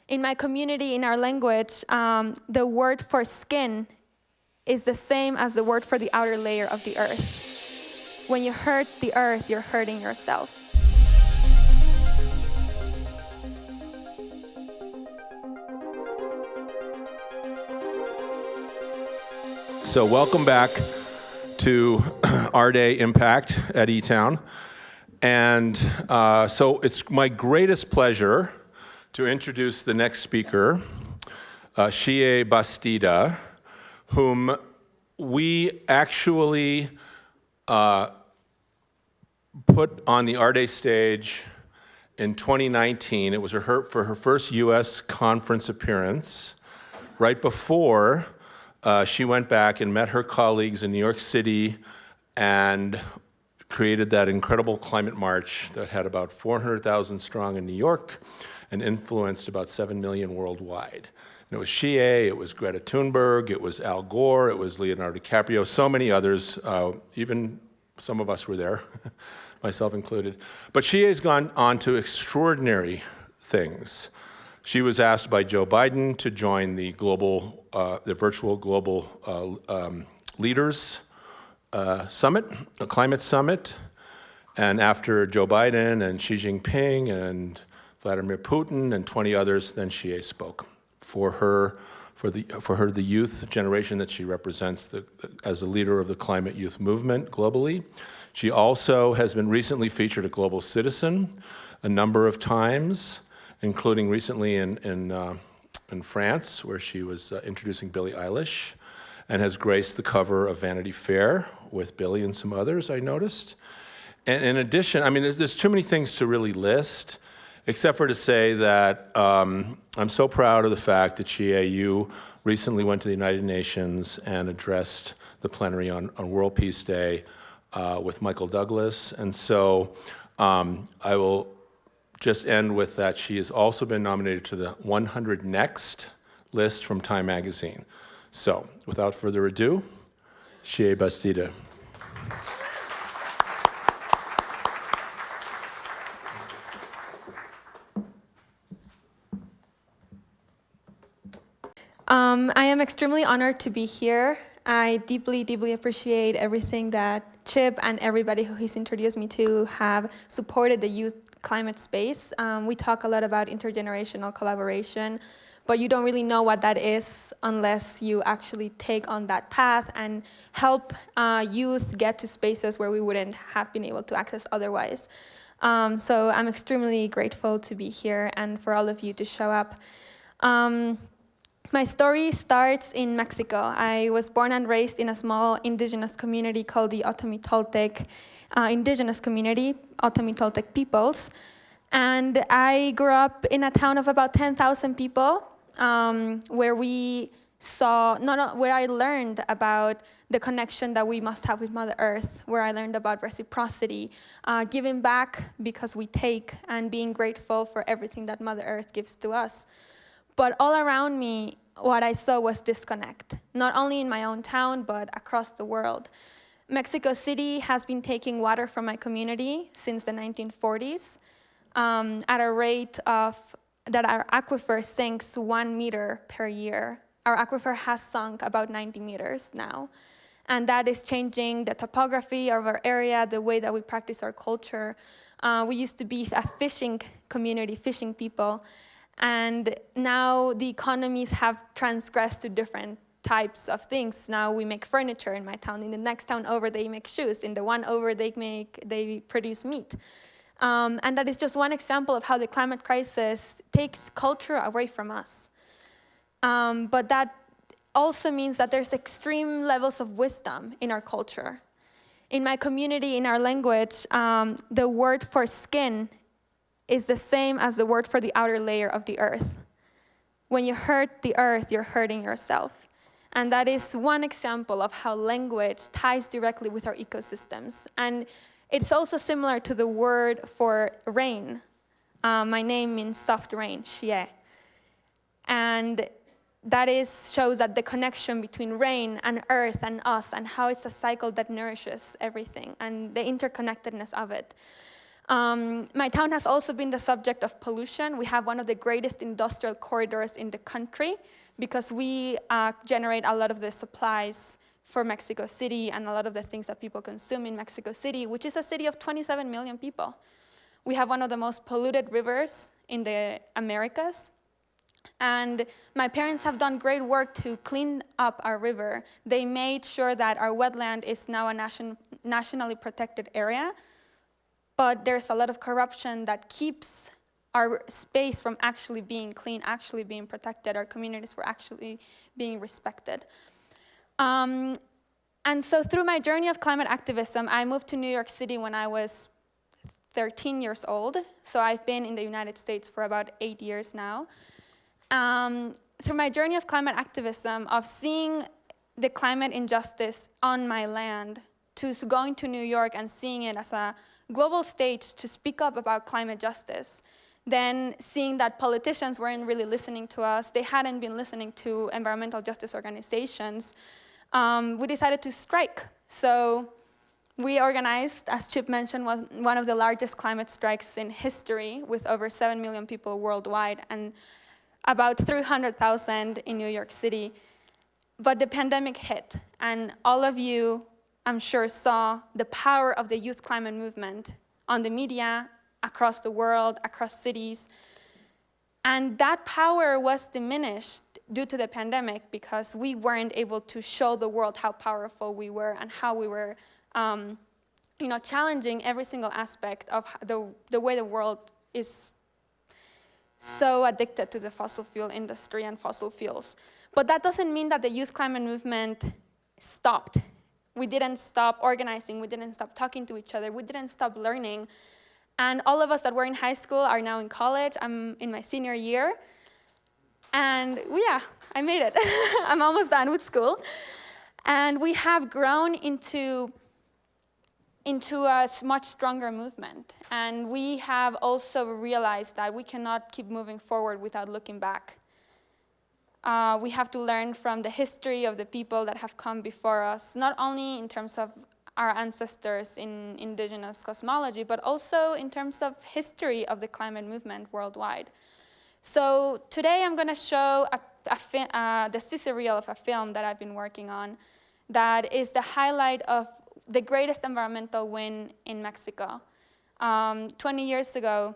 In my community, in our language, the word for skin is the same as the word for the outer layer of the earth. When you hurt the earth, you're hurting yourself. So welcome back to AREDAY Impact at E-Town. And so it's my greatest pleasure to introduce the next speaker, Xiye Bastida, whom we actually put on the AREDAY stage in 2019. It was for her first US conference appearance, right before she went back and met her colleagues in New York City and created that incredible climate march that had about 400,000 strong in New York and influenced about 7 million worldwide. And it was Xiye, it was Greta Thunberg, it was Al Gore, it was Leonardo DiCaprio, so many others, even some of us were there, myself included. But Xiye's gone on to extraordinary things. She was asked by Joe Biden to join the virtual global leaders summit, a climate summit. And after Joe Biden and Xi Jinping and Vladimir Putin and 20 others, then Xiye spoke for the youth generation that she represents as a leader of the climate youth movement globally. She also has been recently featured a Global Citizen a number of times, including recently in France, where she was introducing Billie Eilish, and has graced the cover of Vanity Fair with Billie and some others, I noticed. And in addition, I mean, there's too many things to really list, except for to say that I'm so proud of the fact that Xiye, you recently went to the United Nations and addressed the plenary on World Peace Day with Michael Douglas. And so I will just end with that she has also been nominated to the 100 Next list from Time Magazine. So, without further ado, Xiye Bastida. I am extremely honored to be here. I deeply, deeply appreciate everything that Chip and everybody who he's introduced me to have supported the youth climate space. We talk a lot about intergenerational collaboration, but you don't really know what that is unless you actually take on that path and help youth get to spaces where we wouldn't have been able to access otherwise. So I'm extremely grateful to be here and for all of you to show up. My story starts in Mexico. I was born and raised in a small indigenous community called the Otomi Toltec indigenous community, Otomi Toltec peoples. And I grew up in a town of about 10,000 people, where I learned about the connection that we must have with Mother Earth, where I learned about reciprocity, giving back because we take, and being grateful for everything that Mother Earth gives to us. But all around me, what I saw was disconnect, not only in my own town, but across the world. Mexico City has been taking water from my community since the 1940s at a rate that our aquifer sinks 1 meter per year. Our aquifer has sunk about 90 meters now. And that is changing the topography of our area, the way that we practice our culture. We used to be a fishing community, fishing people. And now the economies have transgressed to different types of things. Now we make furniture in my town. In the next town over, they make shoes. In the one over, they produce meat. And that is just one example of how the climate crisis takes culture away from us. But that also means that there's extreme levels of wisdom in our culture. In my community, in our language, the word for skin is the same as the word for the outer layer of the earth. When you hurt the earth, you're hurting yourself. And that is one example of how language ties directly with our ecosystems. And it's also similar to the word for rain. My name means soft rain, Xiye. And that shows that the connection between rain and earth and us, and how it's a cycle that nourishes everything, and the interconnectedness of it. My town has also been the subject of pollution. We have one of the greatest industrial corridors in the country because we generate a lot of the supplies for Mexico City and a lot of the things that people consume in Mexico City, which is a city of 27 million people. We have one of the most polluted rivers in the Americas. And my parents have done great work to clean up our river. They made sure that our wetland is now a nationally protected area, but there's a lot of corruption that keeps our space from actually being clean, actually being protected, our communities from actually being respected. And so through my journey of climate activism, I moved to New York City when I was 13 years old. So I've been in the United States for about 8 years now. Through my journey of climate activism, of seeing the climate injustice on my land, to going to New York and seeing it as a global stage to speak up about climate justice, then seeing that politicians weren't really listening to us, they hadn't been listening to environmental justice organizations, we decided to strike. So we organized, as Chip mentioned, was one of the largest climate strikes in history with over 7 million people worldwide and about 300,000 in New York City. But the pandemic hit, and all of you, I'm sure, saw the power of the youth climate movement on the media, across the world, across cities. And that power was diminished due to the pandemic because we weren't able to show the world how powerful we were and how we were challenging every single aspect of the way the world is so addicted to the fossil fuel industry and fossil fuels. But that doesn't mean that the youth climate movement stopped. We didn't stop organizing, we didn't stop talking to each other, we didn't stop learning. And all of us that were in high school are now in college. I'm in my senior year. And yeah, I made it. I'm almost done with school. And we have grown into a much stronger movement. And we have also realized that we cannot keep moving forward without looking back. We have to learn from the history of the people that have come before us, not only in terms of our ancestors in indigenous cosmology, but also in terms of history of the climate movement worldwide. So today I'm going to show the sizzle reel of a film that I've been working on that is the highlight of the greatest environmental win in Mexico. 20 years ago,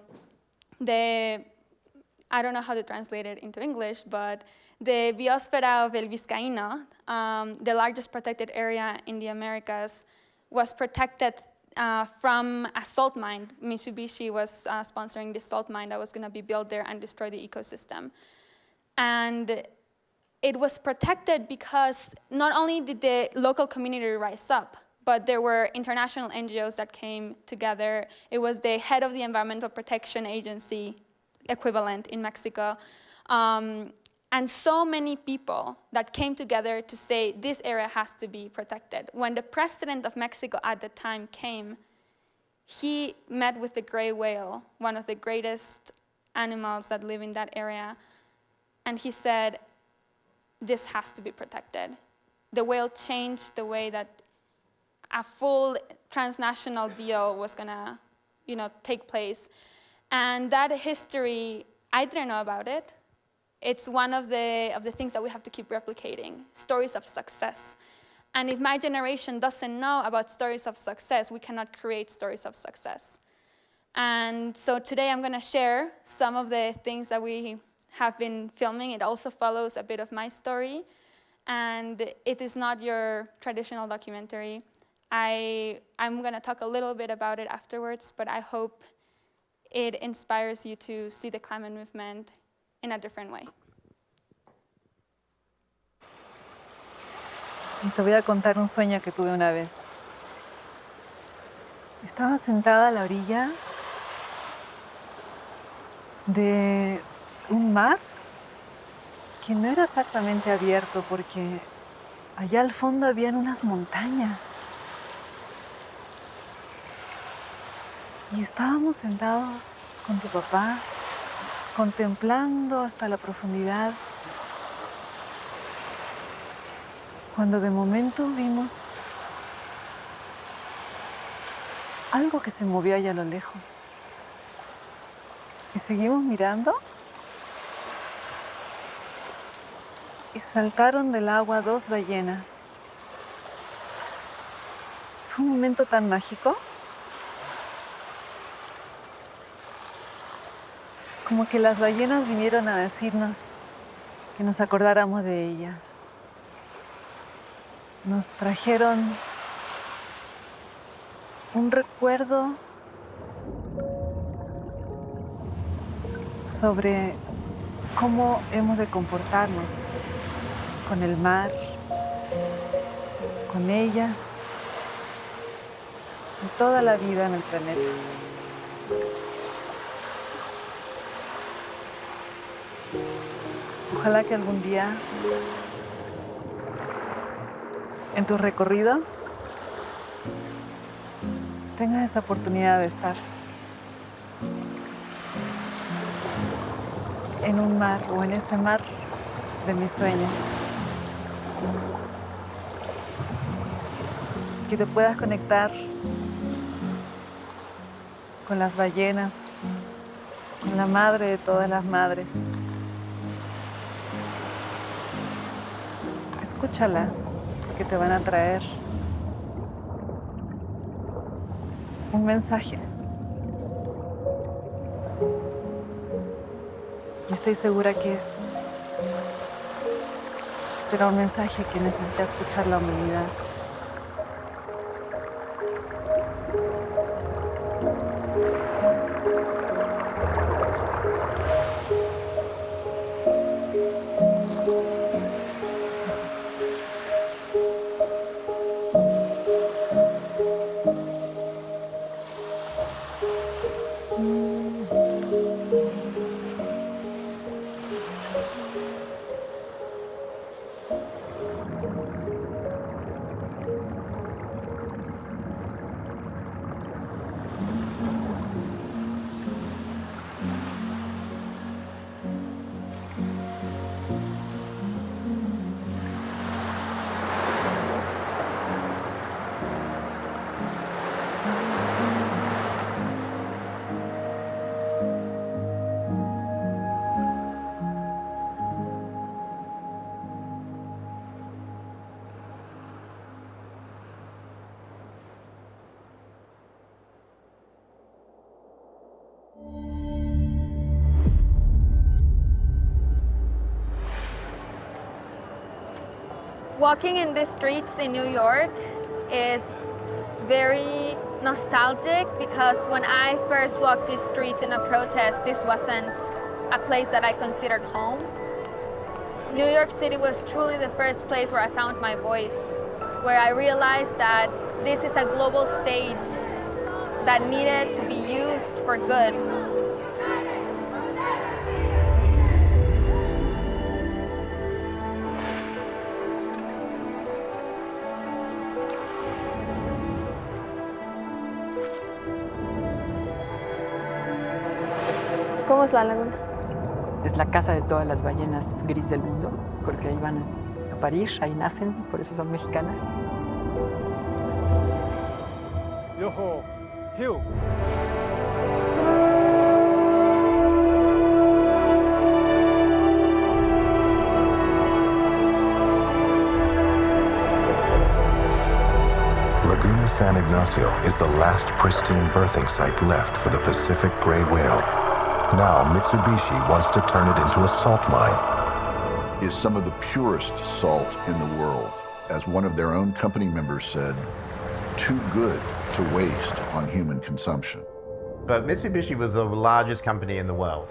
I don't know how to translate it into English, but the Biosfera of El Vizcaíno, the largest protected area in the Americas, was protected from a salt mine. Mitsubishi was sponsoring this salt mine that was going to be built there and destroy the ecosystem. And it was protected because not only did the local community rise up, but there were international NGOs that came together. It was the head of the Environmental Protection Agency equivalent in Mexico. And so many people that came together to say this area has to be protected. When the president of Mexico at the time came, he met with the gray whale, one of the greatest animals that live in that area, and he said, this has to be protected. The whale changed the way that a full transnational deal was gonna, take place. And that history, I didn't know about it. It's one of the things that we have to keep replicating, stories of success. And if my generation doesn't know about stories of success, we cannot create stories of success. And so today I'm going to share some of the things that we have been filming. It also follows a bit of my story. And it is not your traditional documentary. I'm going to talk a little bit about it afterwards, but I hope it inspires you to see the climate movement in a different way. Te voy a contar un sueño que tuve una vez. Estaba sentada a la orilla de un mar que no era exactamente abierto porque allá al fondo habían unas montañas. Y estábamos sentados con tu papá, contemplando hasta la profundidad, cuando de momento vimos algo que se movió allá a lo lejos. Y seguimos mirando. Y saltaron del agua 2 ballenas. Fue un momento tan mágico. Como que las ballenas vinieron a decirnos que nos acordáramos de ellas. Nos trajeron un recuerdo sobre cómo hemos de comportarnos con el mar, con ellas y toda la vida en el planeta. Ojalá que algún día en tus recorridos tengas esa oportunidad de estar en un mar o en ese mar de mis sueños. Que te puedas conectar con las ballenas, con la madre de todas las madres. Escúchalas, que te van a traer un mensaje. Y estoy segura que será un mensaje que necesita escuchar la humanidad. Walking in the streets in New York is very nostalgic because when I first walked these streets in a protest, this wasn't a place that I considered home. New York City was truly the first place where I found my voice, where I realized that this is a global stage that needed to be used for good. ¿Cómo es la laguna? Es la casa de todas las ballenas gris del mundo, porque ahí van a parir, ahí nacen, por eso son mexicanas. Yoho, Hill. Laguna San Ignacio is the last pristine birthing site left for the Pacific gray whale. Now, Mitsubishi wants to turn it into a salt mine. Is some of the purest salt in the world. As one of their own company members said, too good to waste on human consumption. But Mitsubishi was the largest company in the world.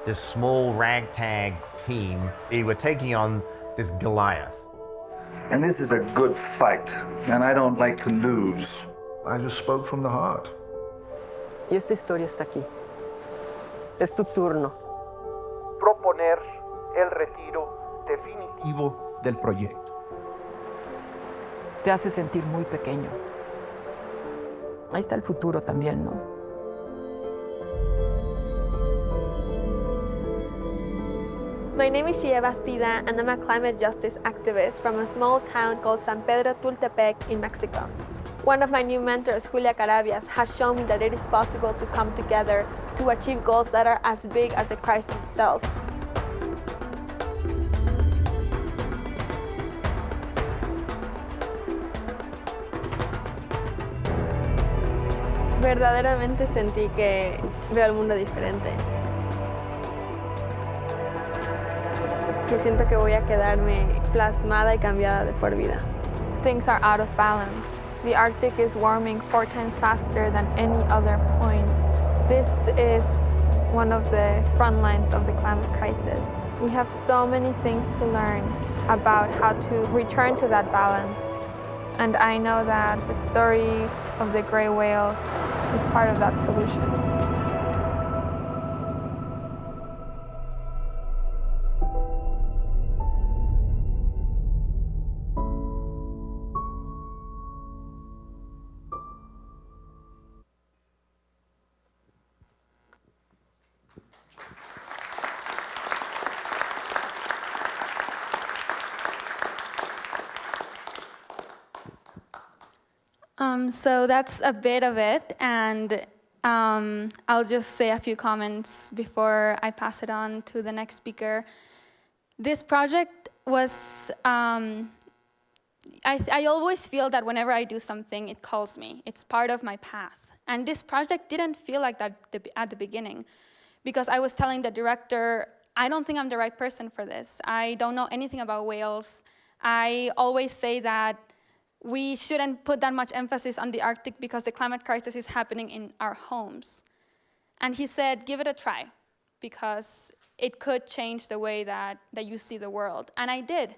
This small ragtag team, they were taking on this Goliath. And this is a good fight, and I don't like to lose. I just spoke from the heart. Y esta historia está aquí. Es tu turno. Proponer el retiro definitivo del proyecto. Te hace sentir muy pequeño. Ahí está el futuro también, ¿no? My name is Xiye Bastida, and I'm a climate justice activist from a small town called San Pedro Tultepec in Mexico. One of my new mentors, Julia Carabias, has shown me that it is possible to come together to achieve goals that are as big as the crisis itself. Verdaderamente sentí que veo el mundo diferente. Que siento que voy a quedarme plasmada y cambiada de por vida. Things are out of balance. The Arctic is warming 4 times faster than any other point. This is one of the front lines of the climate crisis. We have so many things to learn about how to return to that balance. And I know that the story of the gray whales is part of that solution. So that's a bit of it, and I'll just say a few comments before I pass it on to the next speaker. This project was, I always feel that whenever I do something, it calls me. It's part of my path. And this project didn't feel like that at the beginning, because I was telling the director, I don't think I'm the right person for this. I don't know anything about whales. I always say that we shouldn't put that much emphasis on the Arctic because the climate crisis is happening in our homes. And he said, give it a try, because it could change the way that you see the world. And I did.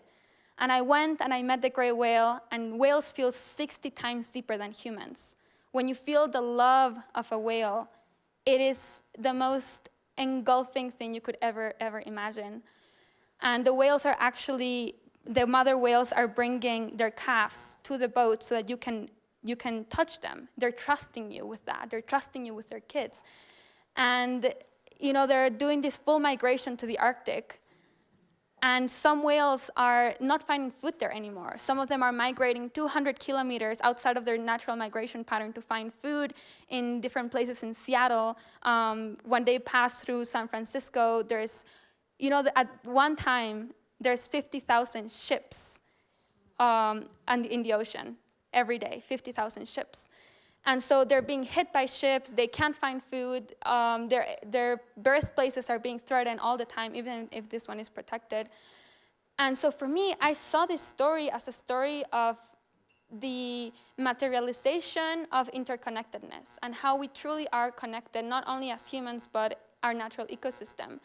And I went and I met the gray whale, and whales feel 60 times deeper than humans. When you feel the love of a whale, it is the most engulfing thing you could ever imagine. And the whales are actually, the mother whales are bringing their calves to the boat so that you can touch them. They're trusting you with that. They're trusting you with their kids. And they're doing this full migration to the Arctic. And some whales are not finding food there anymore. Some of them are migrating 200 kilometers outside of their natural migration pattern to find food in different places in Seattle. When they pass through San Francisco, there's, at one time, there's 50,000 ships in the ocean every day, 50,000 ships. And so they're being hit by ships, they can't find food, their birthplaces are being threatened all the time, even if this one is protected. And so for me, I saw this story as a story of the materialization of interconnectedness and how we truly are connected, not only as humans, but our natural ecosystem.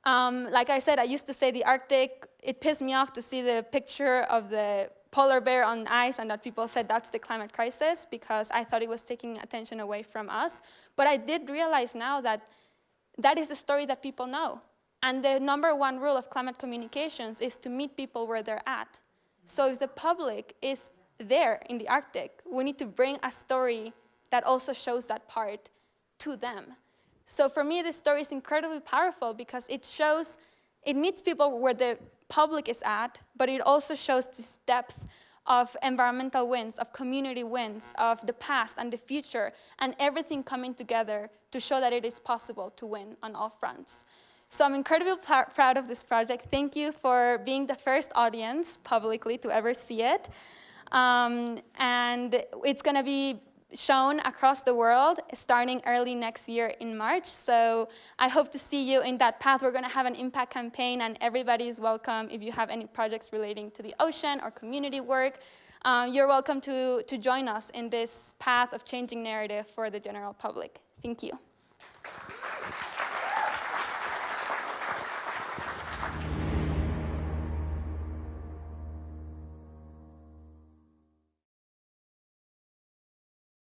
Like I said, I used to say the Arctic, it pissed me off to see the picture of the polar bear on ice and that people said that's the climate crisis, because I thought it was taking attention away from us. But I did realize now that that is the story that people know. And the #1 rule of climate communications is to meet people where they're at. So if the public is there in the Arctic, we need to bring a story that also shows that part to them. So for me, this story is incredibly powerful because it meets people where the public is at, but it also shows this depth of environmental wins, of community wins, of the past and the future, and everything coming together to show that it is possible to win on all fronts. So I'm incredibly proud of this project. Thank you for being the first audience publicly to ever see it. And it's going to be shown across the world starting early next year in March. So I hope to see you in that path. We're going to have an impact campaign, and everybody is welcome. If you have any projects relating to the ocean or community work, you're welcome to join us in this path of changing narrative for the general public. Thank you.